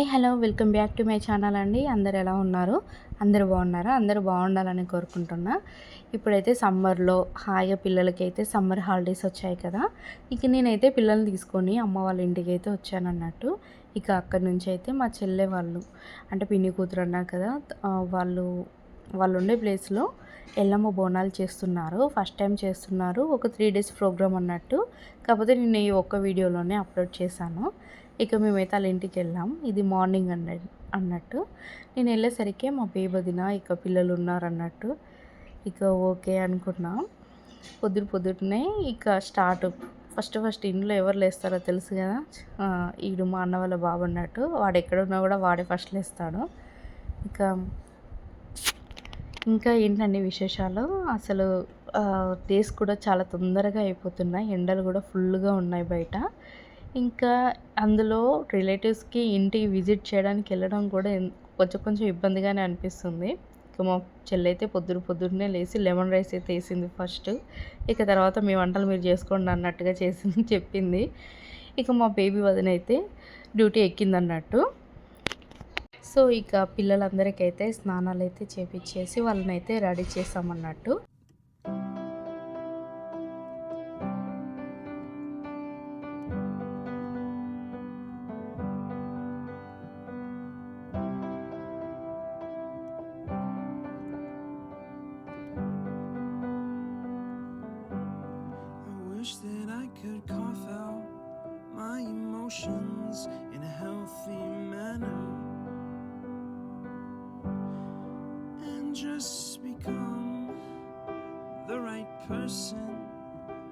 Hi hello welcome back to my channel అండి. అందరు ఎలా ఉన్నారు? అందరూ బాగున్నారా? అందరూ బాగుండాలని కోరుకుంటున్నా. ఇప్పుడైతే సమ్మర్లో హాయిగా పిల్లలకైతే సమ్మర్ హాలిడేస్ వచ్చాయి కదా. ఇక నేనైతే పిల్లల్ని తీసుకొని అమ్మ వాళ్ళ ఇంటికి అయితే వచ్చానన్నట్టు. ఇక అక్కడి నుంచి అయితే మా చెల్లె వాళ్ళు అంటే పిన్ని కూతురు అన్నారు కదా, వాళ్ళు వాళ్ళు ఉండే ప్లేస్లో ఎల్లమ్మ బోనాలు చేస్తున్నారు. ఫస్ట్ టైం చేస్తున్నారు. ఒక 3 డేస్ ప్రోగ్రామ్ అన్నట్టు. కాకపోతే నేను ఈ ఒక్క వీడియోలోనే అప్లోడ్ చేశాను. ఇక మేమైతే వాళ్ళ ఇంటికి వెళ్ళాం. ఇది మార్నింగ్ అన్నట్టు. నేను వెళ్ళేసరికి మా వదిన ఇక పిల్లలు ఉన్నారన్నట్టు. ఇక ఓకే అనుకున్నా. పొద్దున్నే ఇక స్టార్ట్. ఫస్ట్ ఇంట్లో ఎవరు లేస్తారో తెలుసు కదా. ఈడు మా అన్న వాళ్ళ బాబు అన్నట్టు. వాడు ఎక్కడున్నా కూడా వాడే ఫస్ట్ లేస్తాడు. ఇక ఇంకా ఏంటండి విశేషాలు, అసలు డేస్ కూడా చాలా తొందరగా అయిపోతున్నాయి. ఎండలు కూడా ఫుల్గా ఉన్నాయి బయట. ఇంకా అందులో రిలేటివ్స్కి ఇంటికి విజిట్ చేయడానికి వెళ్ళడం కూడా కొంచెం ఇబ్బందిగానే అనిపిస్తుంది. ఇక మా చెల్లైతే పొద్దున్నే లేచి లెమన్ రైస్ అయితే వేసింది ఫస్ట్. ఇక తర్వాత మీ వంటలు మీరు చేసుకోండి అన్నట్టుగా చెప్పింది. ఇక మా బేబీ వదిన అయితే డ్యూటీ ఎక్కిందన్నట్టు. సో ఇక పిల్లలందరికైతే స్నానాలు అయితే చేపించేసి వాళ్ళనైతే ready చేసామన్నట్టు. Wish that I could cough out my emotions in a healthy manner and just become the right person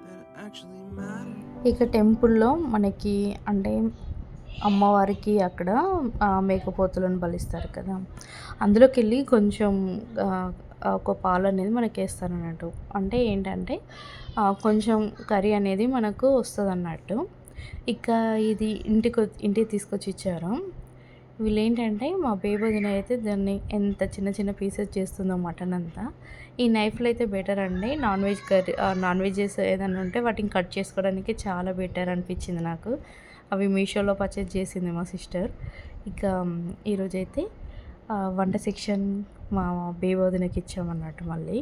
that actually matters. ఇక టెంపుల్లో మనకి అంటే అమ్మవారికి అక్కడ మేకపోతులను బలిస్తారు కదా, అందులోకి వెళ్ళి కొంచెం ఒక పాలు అనేది మనకి వేస్తారు అన్నట్టు. అంటే ఏంటంటే కొంచెం కర్రీ అనేది మనకు వస్తుంది అన్నట్టు. ఇక ఇది ఇంటికి తీసుకొచ్చి ఇచ్చారు. వీళ్ళు ఏంటంటే మా వదిన అయితే దాన్ని ఎంత చిన్న పీసెస్ చేస్తుందో మటన్ అంతా. ఈ నైఫ్లో అయితే బెటర్ అండి. నాన్ వెజెస్ ఏదైనా ఉంటే వాటిని కట్ చేసుకోవడానికి చాలా బెటర్ అనిపించింది నాకు. అవి మీషోలో పర్చేజ్ చేసింది మా సిస్టర్. ఇక ఈరోజైతే వంట సెక్షన్ మా వదినకి ఇచ్చామన్నట్టు. మళ్ళీ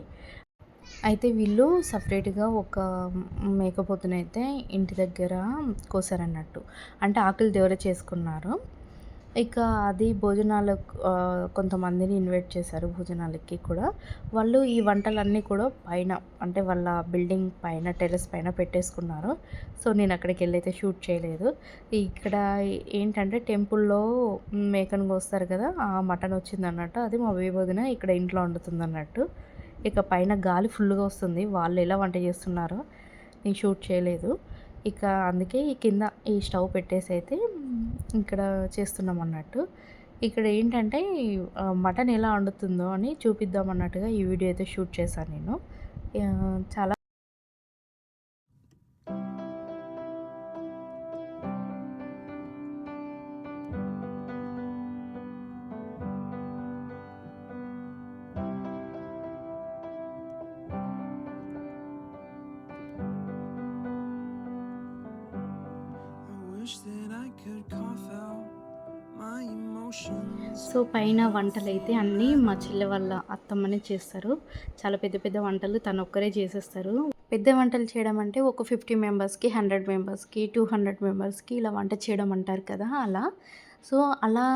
అయితే వీళ్ళు సపరేట్గా ఒక మేకపోతునైతే ఇంటి దగ్గర కోసారన్నట్టు. అంటే ఆకులు దేవర చేసుకున్నారు. ఇక అది భోజనాలకు కొంతమందిని ఇన్వైట్ చేశారు భోజనాలకి కూడా. వాళ్ళు ఈ వంటలన్నీ కూడా పైన అంటే వాళ్ళ బిల్డింగ్ పైన టెర్రస్ పైన పెట్టేసుకున్నారు. సో నేను అక్కడికి వెళ్ళైతే షూట్ చేయలేదు. ఇక్కడ ఏంటంటే టెంపుల్లో మేకను కోస్తారు కదా, ఆ మటన్ వచ్చింది అన్నట్టు. అది మా వదిన ఇక్కడ ఇంట్లో వండుతుంది అన్నట్టు. ఇక పైన గాలి ఫుల్గా వస్తుంది. వాళ్ళు ఎలా వంట చేస్తున్నారో నేను షూట్ చేయలేదు. ఇక అందుకే కింద ఈ స్టవ్ పెట్టేసి అయితే ఇక్కడ చేస్తున్నాం అన్నట్టు. ఇక్కడ ఏంటంటే మటన్ ఎలా వండుతుందో అని చూపిద్దాం అన్నట్టుగా ఈ వీడియో అయితే షూట్ చేశాను నేను. చాలా సో పైన వంటలైతే అన్నీ మా చెల్లె వాళ్ళ అత్తమ్మనే చేస్తారు. చాలా పెద్ద వంటలు తను ఒక్కరే చేసేస్తారు. పెద్ద వంటలు చేయడం అంటే ఒక 50 మెంబర్స్కి, 100 మెంబర్స్కి, 200 మెంబర్స్కి ఇలా వంట చేయడం అంటారు కదా, అలా. సో అలా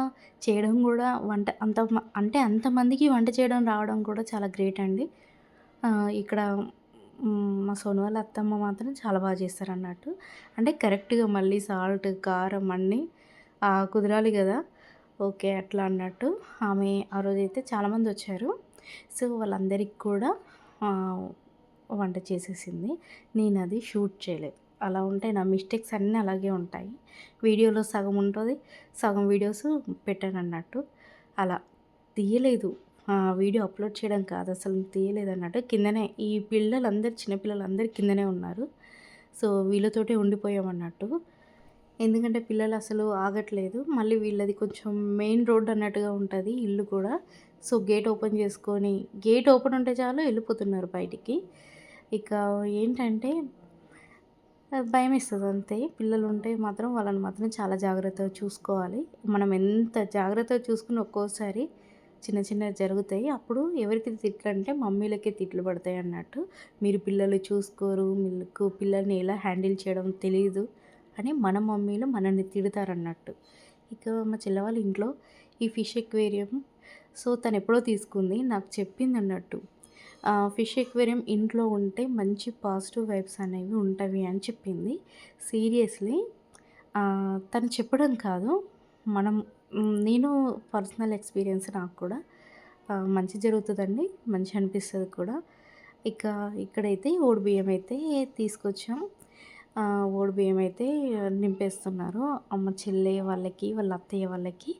చేయడం కూడా అంటే అంతమందికి వంట చేయడం రావడం కూడా చాలా గ్రేట్ అండి. ఇక్కడ మా సోను వాళ్ళ అత్తమ్మ మాత్రం చాలా బాగా చేస్తారన్నట్టు. అంటే కరెక్ట్గా మళ్ళీ సాల్ట్, కారం అన్నీ కుదరాలి కదా. ఓకే అట్లా అన్నట్టు. ఆమె ఆ రోజైతే చాలామంది వచ్చారు. సో వాళ్ళందరికీ కూడా వంట చేసేసింది. నేను అది షూట్ చేయలేదు. అలా ఉంటే నా మిస్టేక్స్ అన్నీ అలాగే ఉంటాయి. వీడియోలో సగం ఉంటుంది, సగం వీడియోస్ పెట్టాను అన్నట్టు. అలా తీయలేదు. వీడియో అప్లోడ్ చేయడం కాదు, అసలు తీయలేదు అన్నట్టు. కిందనే ఈ చిన్నపిల్లలందరూ కిందనే ఉన్నారు. సో వీళ్ళతోటే ఉండిపోయామన్నట్టు. ఎందుకంటే పిల్లలు అసలు ఆగట్లేదు. మళ్ళీ వీళ్ళది కొంచెం మెయిన్ రోడ్ అన్నట్టుగా ఉంటుంది ఇల్లు కూడా. సో గేట్ ఓపెన్ ఉంటే చాలు వెళ్ళిపోతున్నారు బయటికి. ఇక ఏంటంటే భయమేస్తది అంతే. పిల్లలుంటే మాత్రం వాళ్ళని మాత్రం చాలా జాగ్రత్తగా చూసుకోవాలి. మనం ఎంత జాగ్రత్తగా చూసుకున్న ఒక్కోసారి చిన్న చిన్నవి జరుగుతాయి. అప్పుడు ఎవరికి తిట్లంటే మమ్మీలకే తిట్లు పడతాయన్నట్టు. మీరు పిల్లలు చూసుకోరు, మీకు పిల్లల్ని ఎలా హ్యాండిల్ చేయడం తెలీదు అని మన మమ్మీలు మనల్ని తిడతారన్నట్టు. ఇక మా చెల్లె వాళ్ళ ఇంట్లో ఈ ఫిష్ ఎక్వేరియం తనెప్పుడో తీసుకుంది. నాకు చెప్పిందన్నట్టు. ఫిష్ ఎక్వేరియం ఇంట్లో ఉంటే మంచి పాజిటివ్ వైబ్స్ అనేవి ఉంటవి అని చెప్పింది. సీరియస్‌లీ తను చెప్పడం కాదు. మనం నేను పర్సనల్ ఎక్స్‌పీరియన్స్ నాకు కూడా మంచి జరుగుతదండి. మంచిగా అనిపిస్తది కూడా. ఇక ఇక్కడైతే ఓడిబియ్యం అయితే తీసుకొచ్చాం. ఓడిబియ్యం అయితే నింపేస్తున్నారు. మా చెల్లె వాళ్ళకి, వాళ్ళ అత్తయ్య వాళ్ళకి.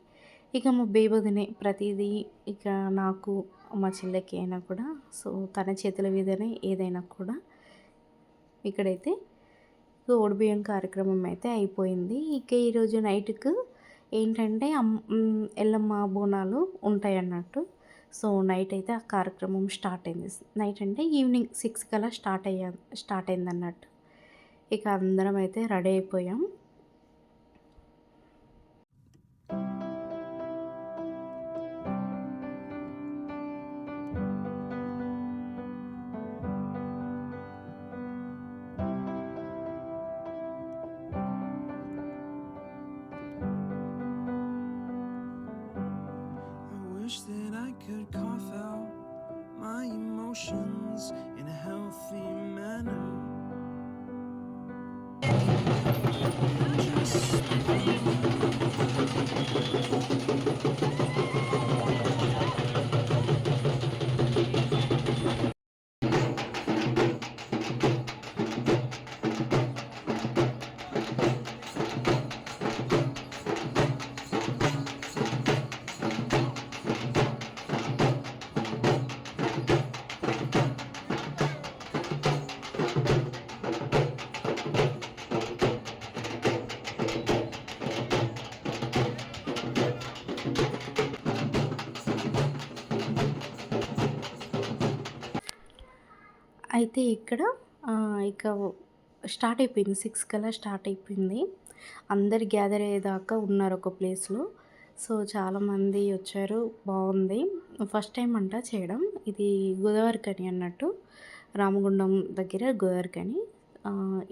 ఇక మా బేబొదినే ప్రతీదీ ఇక నాకు, మా చెల్లెకి అయినా కూడా తన చేతుల మీదనే ఏదైనా కూడా. ఇక్కడైతే ఓడిబియ్యం కార్యక్రమం అయితే అయిపోయింది. ఇక ఈరోజు నైట్‌కు ఏంటంటే ఎల్లమ్మ బోనాలు ఉంటాయన్నట్టు. నైట్ అయితే ఆ కార్యక్రమం స్టార్ట్ అయింది. నైట్ అంటే ఈవినింగ్ 6 కల్లా స్టార్ట్ అయిందన్నట్టు. ఇక అందరం అయితే రెడీ అయిపోయాం. Wish that I could cough out my emotions in a healthy manner. అయితే ఇక్కడ ఇక స్టార్ట్ అయిపోయింది. 6 కల్లా స్టార్ట్ అయిపోయింది. అందరు గ్యాదర్ అయ్యేదాకా ఉన్నారు ఒక ప్లేస్‌లో. చాలామంది వచ్చారు. బాగుంది. ఫస్ట్ టైం అంట చేయడం. ఇది గోదావరిఖని అన్నట్టు. రామగుండం దగ్గర గోదావరిఖని.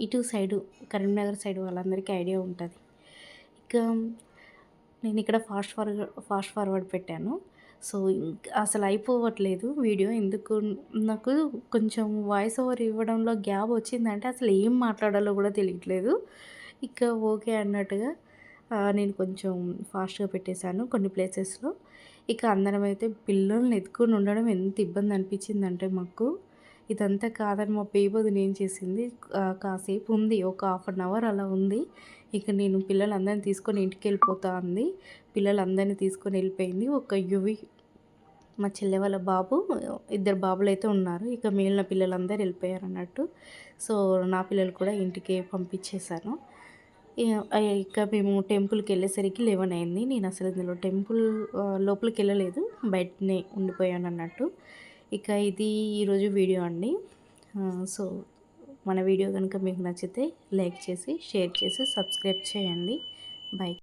ఇటు సైడు కరీంనగర్ సైడ్ వాళ్ళందరికీ ఐడియా ఉంటది. ఇక నేనిక్కడ ఫాస్ట్ ఫార్వర్డ్ పెట్టాను. అసలు అయిపోవట్లేదు వీడియో. ఎందుకు నాకు కొంచెం వాయిస్ ఓవర్ ఇవ్వడంలో గ్యాప్ వచ్చిందంటే అసలు ఏం మాట్లాడాలో కూడా తెలియట్లేదు. ఇక ఓకే అన్నట్టుగా నేను కొంచెం ఫాస్ట్‌గా పెట్టేశాను కొన్ని ప్లేసెస్‌లో. ఇక అందరమైతే పిల్లల్ని ఎత్తుకొని ఉండడం ఎంత ఇబ్బంది అనిపించిందంటే మాకు. ఇదంతా కాదని మా బేబొదిన ఏం చేసింది, కాసేపు ఉంది. ఒక హాఫ్ అన్ అవర్ అలా ఉంది. ఇక నేను పిల్లలందరిని తీసుకొని ఇంటికెళ్ళిపోతా అంది. పిల్లలందరిని తీసుకొని వెళ్ళిపోయింది. ఒక యువి, మా చెల్లె వాళ్ళ బాబు, ఇద్దరు బాబులైతే ఉన్నారు. ఇక మిగిలిన పిల్లలందరూ వెళ్ళిపోయారన్నట్టు. నా పిల్లలు కూడా ఇంటికి పంపించేశాను. ఇక మేము టెంపుల్‌కి వెళ్ళేసరికి 11 అయింది. నేను అసలు ఇందులో టెంపుల్ లోపలికి వెళ్ళలేదు. బయటనే ఉండిపోయానన్నట్టు. ఇక ఇది ఈరోజు వీడియో అండి. మన వీడియో కనుక మీకు నచ్చితే లైక్ చేసి, షేర్ చేసి, సబ్స్క్రైబ్ చేయండి. బై.